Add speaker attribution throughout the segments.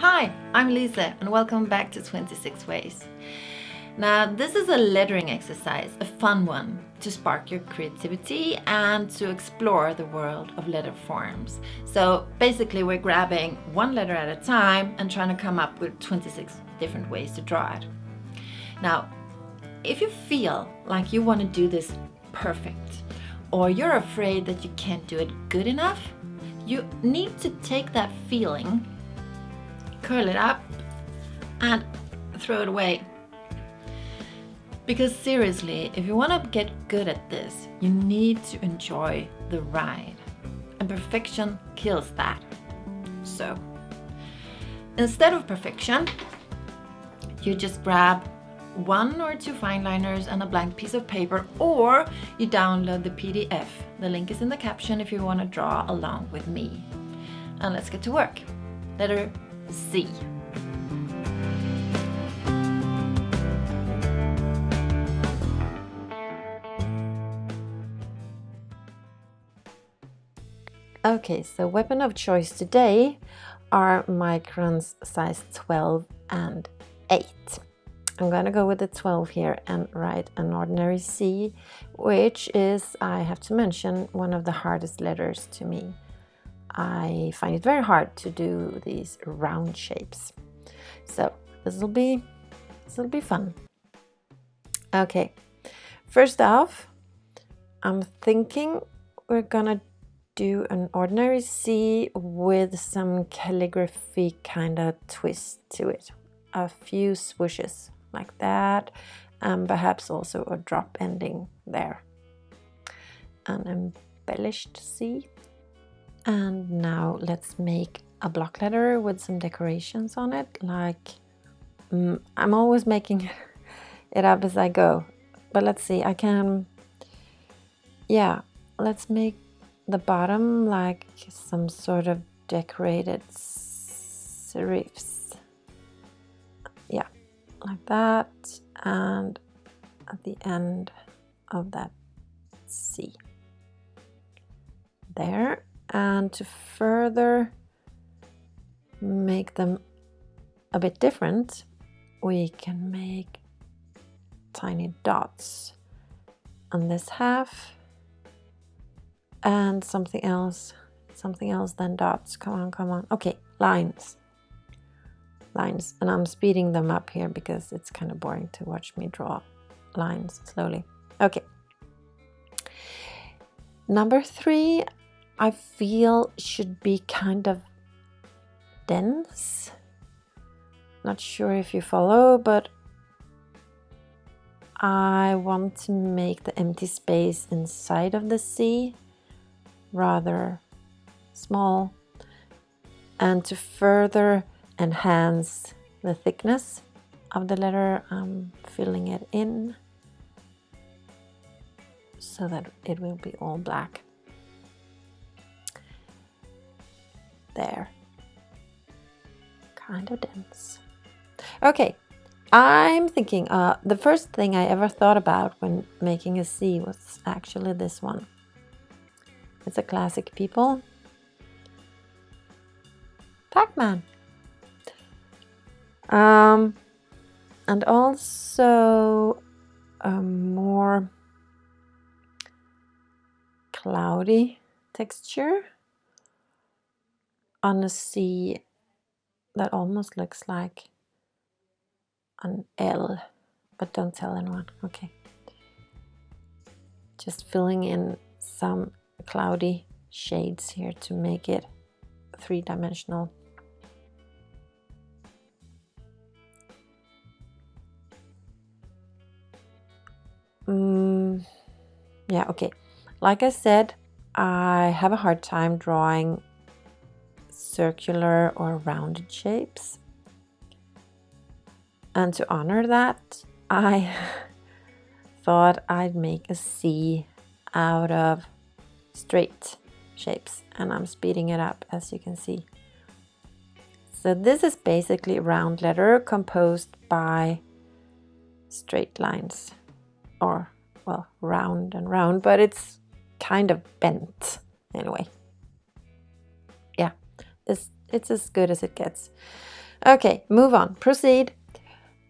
Speaker 1: Hi, I'm Lise and welcome back to 26 Ways. Now, this is a lettering exercise, a fun one, to spark your creativity and to explore the world of letter forms. So basically we're grabbing one letter at a time and trying to come up with 26 different ways to draw it. Now, if you feel like you want to do this perfect, or you're afraid that you can't do it good enough, you need to take that feeling, curl it up, and throw it away. Because seriously, if you want to get good at this, you need to enjoy the ride. And perfection kills that. So, instead of perfection, you just grab 1 or 2 fine liners and a blank piece of paper, or you download the PDF. The link is in the caption if you want to draw along with me. And let's get to work. Letter C. Okay, so weapon of choice today are microns size 12 and 8. I'm going to go with the 12 here and write an ordinary C, which is, I have to mention, one of the hardest letters to me. I find it very hard to do these round shapes. So this will be fun. Okay, first off, I'm thinking we're gonna do an ordinary C with some calligraphy kind of twist to it. A few swooshes like that, and perhaps also a drop ending there. An embellished C. And now let's make a block letter with some decorations on it, like I'm always making it up as I go, but let's see, let's make the bottom like some sort of decorated serifs. Yeah, like that, and at the end of that C. There. And to further make them a bit different, we can make tiny dots on this half and something else then dots. Come on. Okay, lines, and I'm speeding them up here because it's kind of boring to watch me draw lines slowly. Okay, number 3 I feel should be kind of dense. Not sure if you follow, but I want to make the empty space inside of the C rather small, and to further enhance the thickness of the letter, I'm filling it in so that it will be all black. There, kind of dense. Okay, I'm thinking the first thing I ever thought about when making a C was actually this one. It's a classic, people. Pac-Man. And also a more cloudy texture on a C that almost looks like an L, but don't tell anyone. Okay, just filling in some cloudy shades here to make it 3-dimensional. Yeah, okay, like I said, I have a hard time drawing circular or rounded shapes, and to honor that, I thought I'd make a C out of straight shapes, and I'm speeding it up, as you can see. So this is basically a round letter composed by straight lines, or well, round and round, but it's kind of bent anyway. Yeah, it's as good as it gets. Okay, move on. Proceed.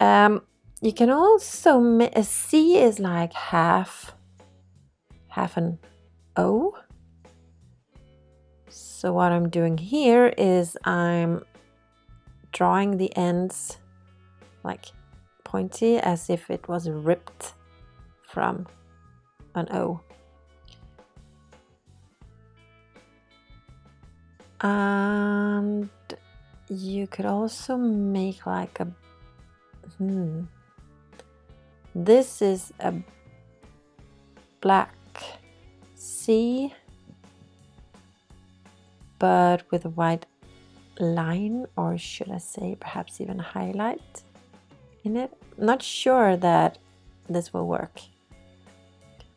Speaker 1: You can also a C is like half an O. So what I'm doing here is I'm drawing the ends like pointy as if it was ripped from an O. And you could also make like a this is a black C, but with a white line, or should I say perhaps even highlight in it. Not sure that this will work.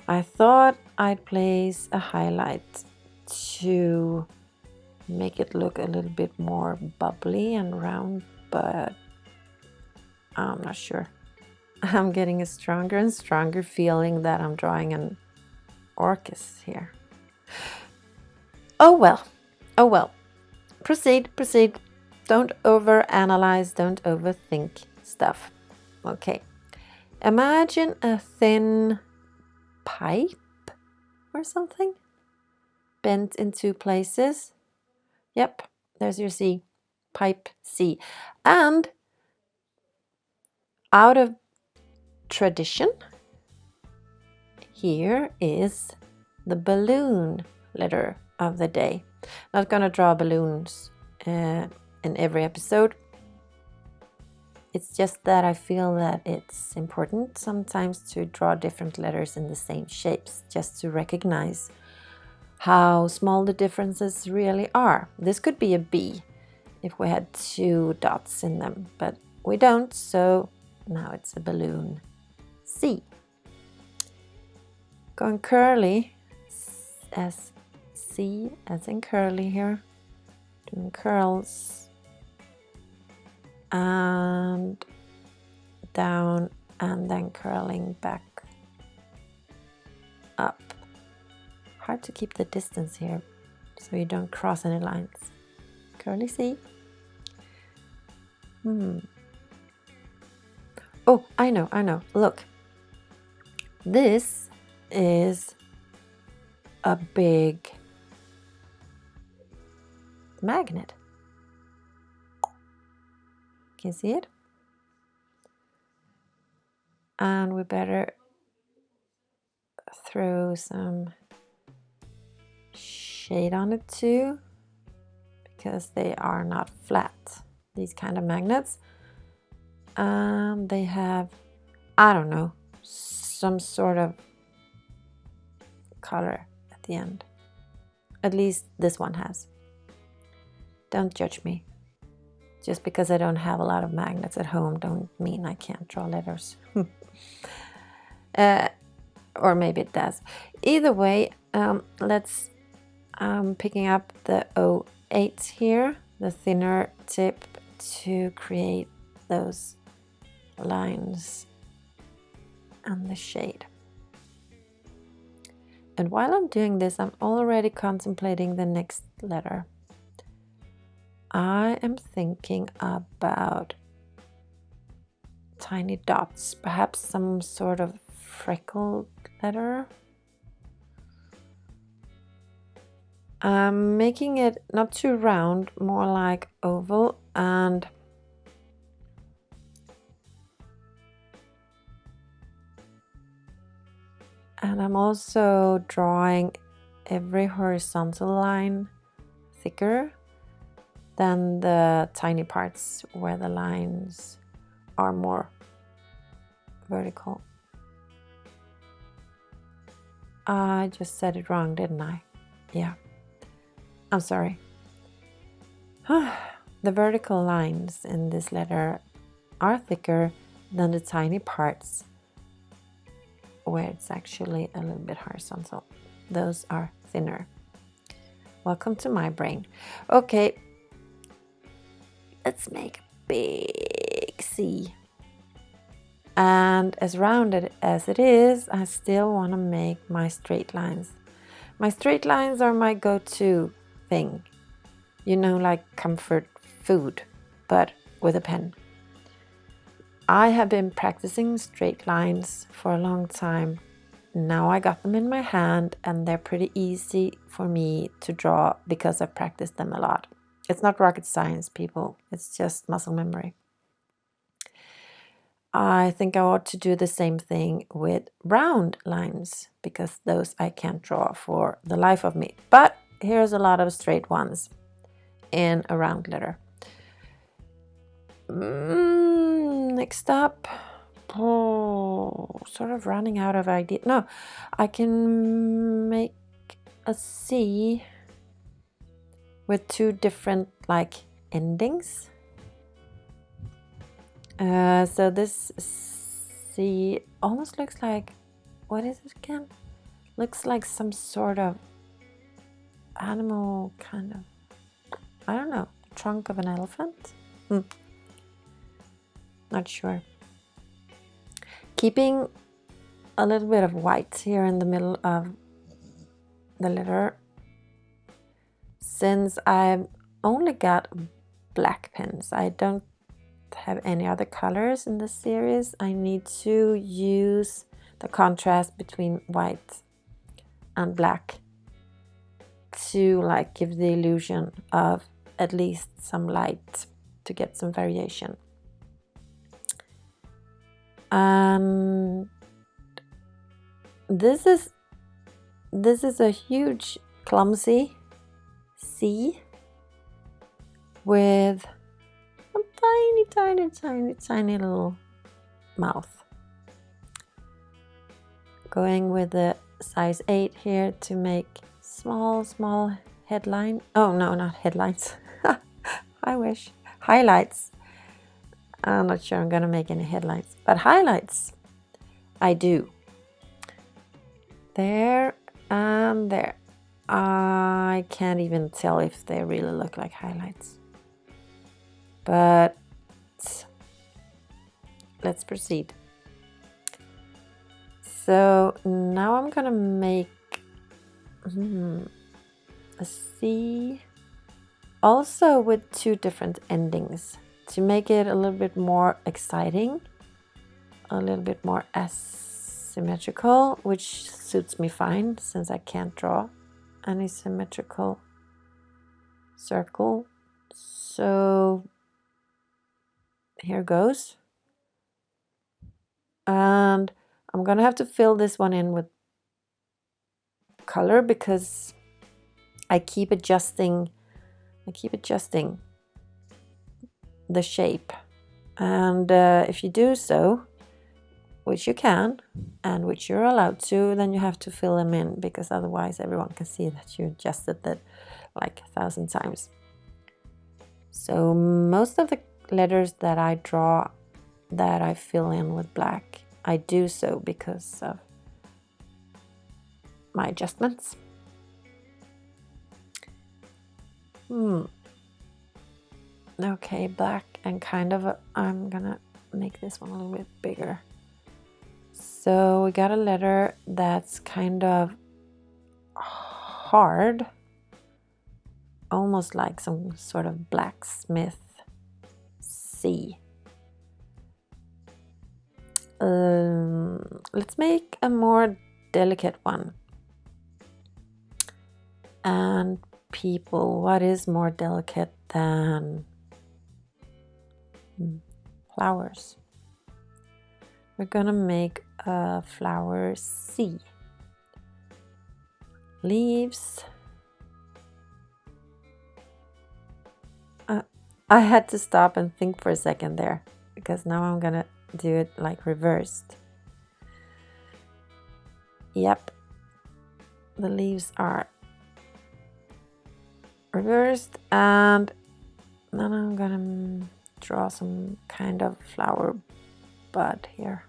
Speaker 1: I thought I'd place a highlight to make it look a little bit more bubbly and round, but I'm not sure. I'm getting a stronger and stronger feeling that I'm drawing an orchis here. Oh well. Oh well. Proceed. Don't overanalyze, don't overthink stuff. Okay. Imagine a thin pipe or something bent in two places. Yep, there's your C. Pipe C. And out of tradition, here is the balloon letter of the day. Not gonna draw balloons in every episode. It's just that I feel that it's important sometimes to draw different letters in the same shapes, just to recognize how small the differences really are. This could be a B if we had two dots in them, but we don't, so now it's a balloon C. Going curly, as C as in curly here, doing curls and down and then curling back up. Hard to keep the distance here so you don't cross any lines. Curly C. Oh, I know. Look, this is a big magnet. Can you see it? And we better throw some shade on it too, because they are not flat, these kind of magnets. They have, I don't know, some sort of color at the end. At least this one has. Don't judge me. Just because I don't have a lot of magnets at home don't mean I can't draw letters. Or maybe it does. Either way, I'm picking up the 08 here, the thinner tip, to create those lines and the shade. And while I'm doing this, I'm already contemplating the next letter. I am thinking about tiny dots, perhaps some sort of freckled letter. I'm making it not too round, more like oval, and I'm also drawing every horizontal line thicker than the tiny parts where the lines are more vertical. I just said it wrong, didn't I? Yeah. I'm sorry. The vertical lines in this letter are thicker than the tiny parts where it's actually a little bit horizontal. Those are thinner. Welcome to my brain. Okay, let's make a big C. And as rounded as it is, I still want to make my straight lines. My straight lines are my go-to thing. You know, like comfort food. But with a pen. I have been practicing straight lines for a long time. Now I got them in my hand and they're pretty easy for me to draw because I've practiced them a lot. It's not rocket science, people. It's just muscle memory. I think I ought to do the same thing with round lines because those I can't draw for the life of me. But here's a lot of straight ones in a round letter. Next up, sort of running out of ideas. No, I can make a C with two different like endings. So this C almost looks like, what is it again? Looks like some sort of animal kind of, I don't know, trunk of an elephant? Not sure. Keeping a little bit of white here in the middle of the letter. Since I've only got black pens, I don't have any other colors in this series, I need to use the contrast between white and black to like give the illusion of at least some light to get some variation. And this is a huge clumsy C with a tiny little mouth. Going with the size 8 here to make small headline. Oh no, not headlines. I wish. Highlights. I'm not sure I'm gonna make any headlines, but highlights I do. There and there. I can't even tell if they really look like highlights. But let's proceed. So now I'm gonna make a C, also with two different endings to make it a little bit more exciting, a little bit more asymmetrical, which suits me fine since I can't draw any symmetrical circle. So here goes. And I'm gonna have to fill this one in with color because I keep adjusting the shape. And if you do so, which you can and which you're allowed to, then you have to fill them in because otherwise everyone can see that you adjusted that like 1,000 times. So most of the letters that I draw that I fill in with black, I do so because of my adjustments. Okay, black and kind of I'm gonna make this one a little bit bigger. So we got a letter that's kind of hard, almost like some sort of blacksmith C. Let's make a more delicate one. And people, what is more delicate than flowers? We're gonna make a flower C. Leaves. I had to stop and think for a second there because now I'm gonna do it like reversed. Yep, the leaves are reversed, and then I'm gonna draw some kind of flower bud here.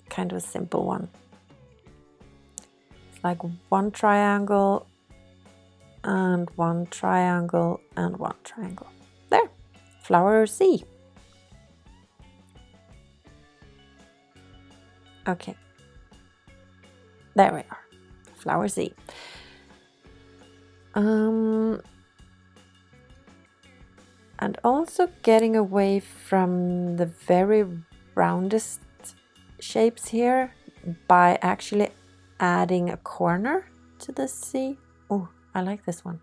Speaker 1: Kind of a simple one. It's like one triangle and one triangle and one triangle. There, flower C. Okay, there we are, flower C. And also getting away from the very roundest shapes here by actually adding a corner to the C. Oh, I like this one.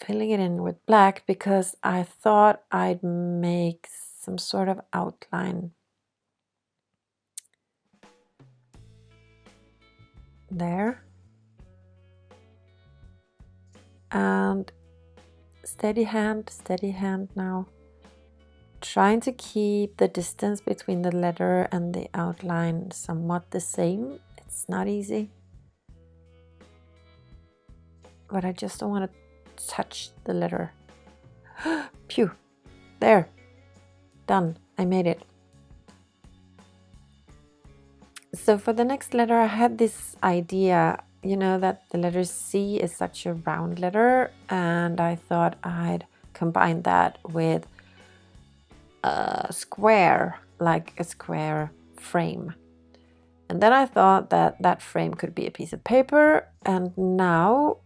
Speaker 1: Filling it in with black because I thought I'd make some sort of outline there. And steady hand now. Trying to keep the distance between the letter and the outline somewhat the same. It's not easy. But I just don't want to touch the letter. Phew. There. Done. I made it. So for the next letter, I had this idea, you know, that the letter C is such a round letter, and I thought I'd combine that with a square, like a square frame. And then I thought that that frame could be a piece of paper, and now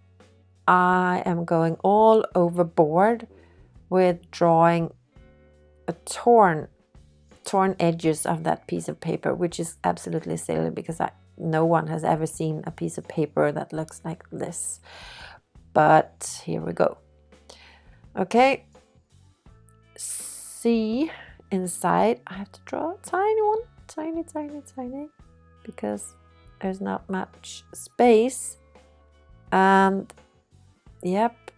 Speaker 1: I am going all overboard with drawing a torn edges of that piece of paper, which is absolutely silly because no one has ever seen a piece of paper that looks like this. But here we go. Okay, C inside. I have to draw a tiny one, tiny, because there's not much space. And yep,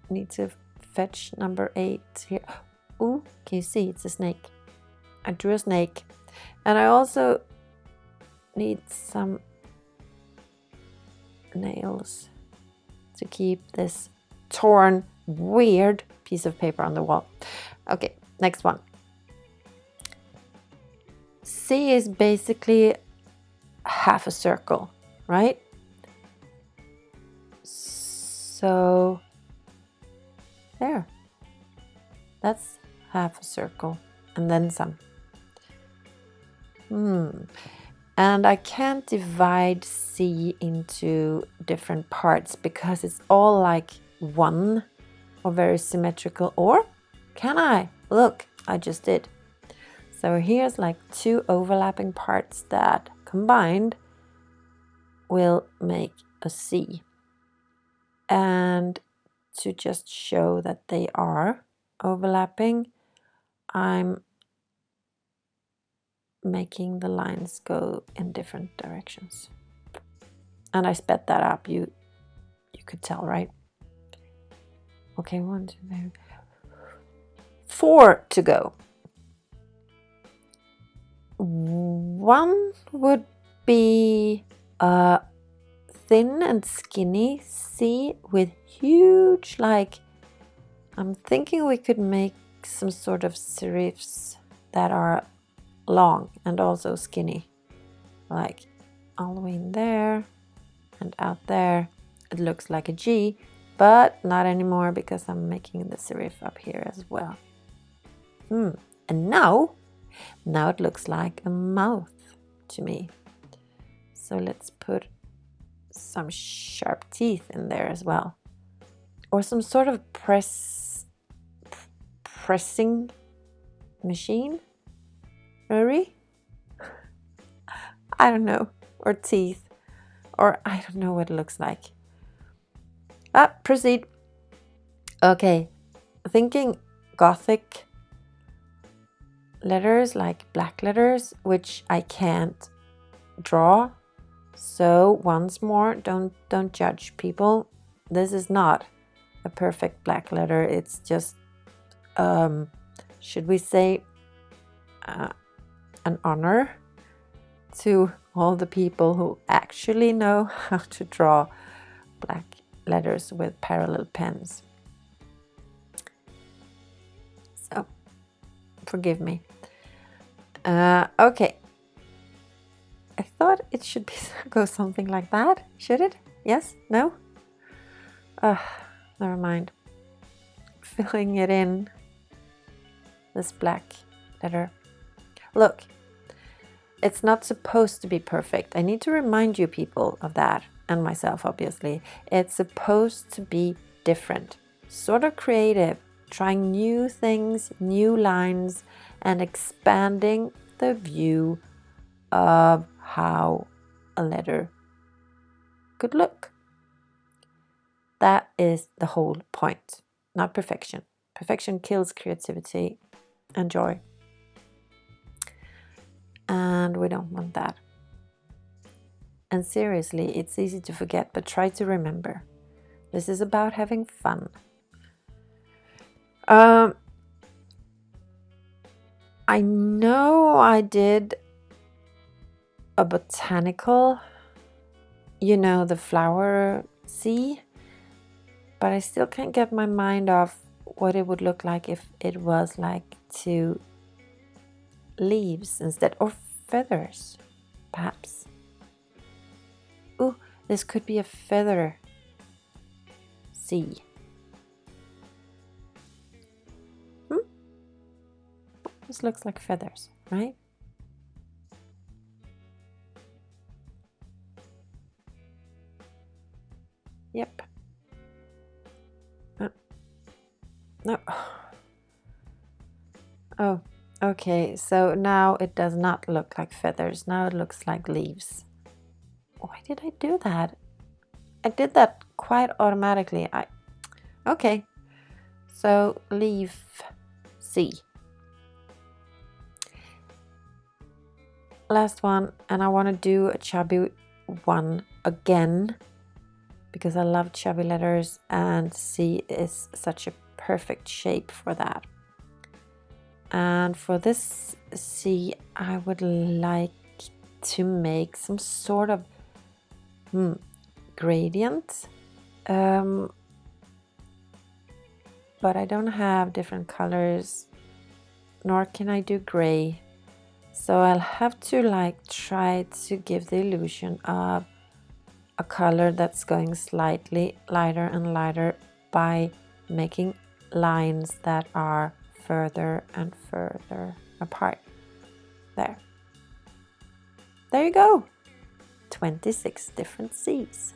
Speaker 1: need to fetch number 8 here. Ooh, can you see? It's a snake. I drew a snake. And I also need some nails to keep this torn, weird piece of paper on the wall. Okay, next one. C is basically half a circle, right? So there. That's half a circle and then some. And I can't divide C into different parts because it's all like one or very symmetrical. Or can I? Look, I just did. So here's like 2 overlapping parts that combined will make a C. And to just show that they are overlapping, I'm making the lines go in different directions. And I sped that up, you could tell, right? Okay, 1, 2, 3, 4 to go. 1 would be a thin and skinny C with huge, like, I'm thinking we could make some sort of serifs that are long and also skinny, like all the way in there and out there. It looks like a G, but not anymore because I'm making the serif up here as well. And now it looks like a mouth to me. So let's put some sharp teeth in there as well, or some sort of pressing machine. Maybe? I don't know. Or teeth. Or I don't know what it looks like. Proceed. Okay. Thinking Gothic letters, like black letters, which I can't draw. So once more, don't judge people. This is not a perfect black letter. It's just, should we say, an honor to all the people who actually know how to draw black letters with parallel pens. So, forgive me. Okay. I thought it should go something like that. Should it? Yes? No? Never mind. Filling it in, this black letter. Look, it's not supposed to be perfect. I need to remind you people of that. and myself, obviously. It's supposed to be different, sort of creative, trying new things, new lines, and expanding the view of how a letter could look. That is the whole point, not perfection. Perfection kills creativity and joy. And we don't want that. And seriously, it's easy to forget, but try to remember. This is about having fun. I know I did a botanical, the flower sea, but I still can't get my mind off what it would look like if it was like 2 leaves instead, or feathers, perhaps. Ooh, this could be a feather sea. This looks like feathers, right? Yep. No. Oh, okay. So now it does not look like feathers. Now it looks like leaves. Why did I do that? I did that quite automatically. Okay. So leaf C. Last one, and I want to do a chubby one again because I love chubby letters, and C is such a perfect shape for that. And for this C, I would like to make some sort of gradient, but I don't have different colors, nor can I do gray. So I'll have to try to give the illusion of a color that's going slightly lighter and lighter by making lines that are further and further apart. There you go. 26 different C's.